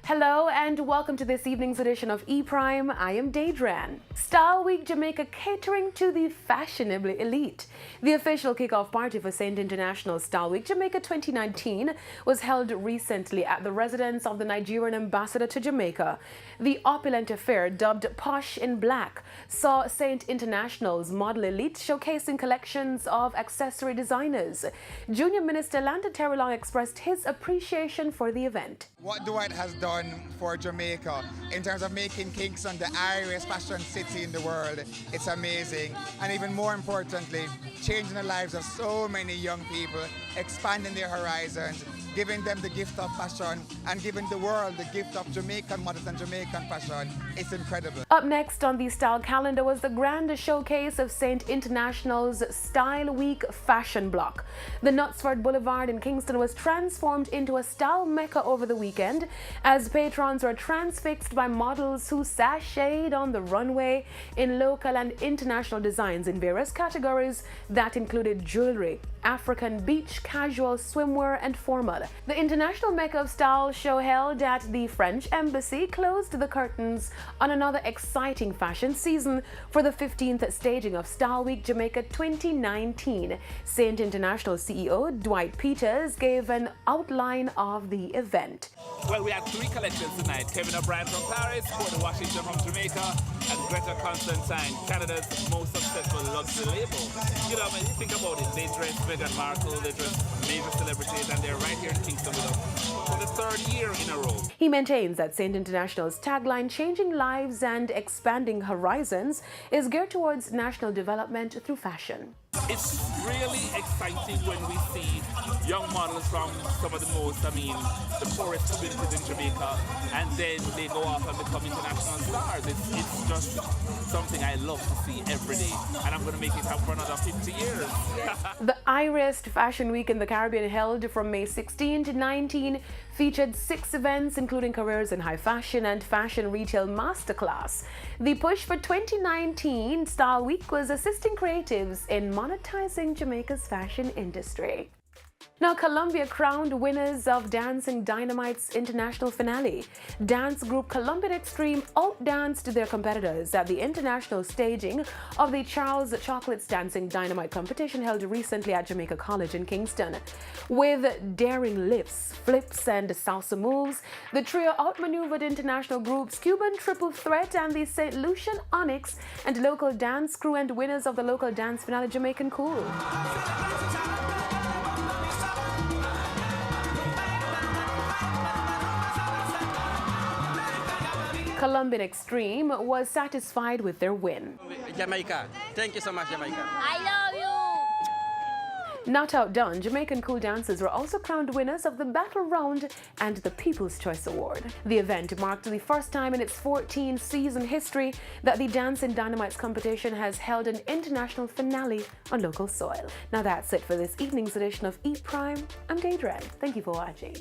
Hello and welcome to this evening's edition of E-Prime. I am Daedran. Style Week Jamaica catering to the fashionably elite. The official kickoff party for St. International Style Week Jamaica 2019 was held recently at the residence of the Nigerian ambassador to Jamaica. The opulent affair, dubbed Posh in Black, saw St. International's model elite showcasing collections of accessory designers. Junior Minister Landa Terrelong expressed his appreciation for the event. What Dwight has done for Jamaica in terms of making Kingston the airiest fashion city in the world, it's amazing. And even more importantly, changing the lives of so many young people, expanding their horizons, giving them the gift of fashion and giving the world the gift of Jamaican models and Jamaican fashion. It's incredible. Up next on the style calendar was the grand showcase of St. International's Style Week Fashion Block. The Knutsford Boulevard in Kingston was transformed into a style mecca over the weekend as patrons were transfixed by models who sashayed on the runway in local and international designs in various categories that included jewelry, African, beach, casual, swimwear, and formal. The International Mecca of Style show held at the French Embassy closed the curtains on another exciting fashion season for the 15th staging of Style Week Jamaica 2019. St. International CEO Dwight Peters gave an outline of the event. Well, we had three collections tonight. Kevin O'Brien from Paris, Porter Washington from Jamaica, and Greta Constantine, Canada's most successful luxury label. You know, when you think about it, they dress Meghan Markle, they dress major celebrities, and they're right here in Kingston with us for the third year in a row. He maintains that St. International's tagline, changing lives and expanding horizons, is geared towards national development through fashion. It's really exciting when we see young models from some of the most, the poorest communities in Jamaica, and then they go off and become international stars. It's just something I love to see every day, and I'm going to make it happen for another 50 years. The Irest Fashion Week in the Caribbean, held from May 16 to 19, featured 6 events including careers in high fashion and fashion retail masterclass. The push for 2019 Style Week was assisting creatives in monetizing Jamaica's fashion industry. Now, Colombia crowned winners of Dancing Dynamite's international finale. Dance group Colombian Extreme outdanced their competitors at the international staging of the Charles Chocolate's Dancing Dynamite competition held recently at Jamaica College in Kingston. With daring lifts, flips, and salsa moves, the trio outmaneuvered international groups Cuban Triple Threat and the St. Lucian Onyx and local dance crew and winners of the local dance finale Jamaican Cool. Colombian Extreme was satisfied with their win. Jamaica. Thank you so much, Jamaica. I love you! Not outdone, Jamaican Cool dancers were also crowned winners of the Battle Round and the People's Choice Award. The event marked the first time in its 14-season history that the Dancing Dynamite's competition has held an international finale on local soil. Now that's it for this evening's edition of E-Prime. I'm Daedran. Thank you for watching.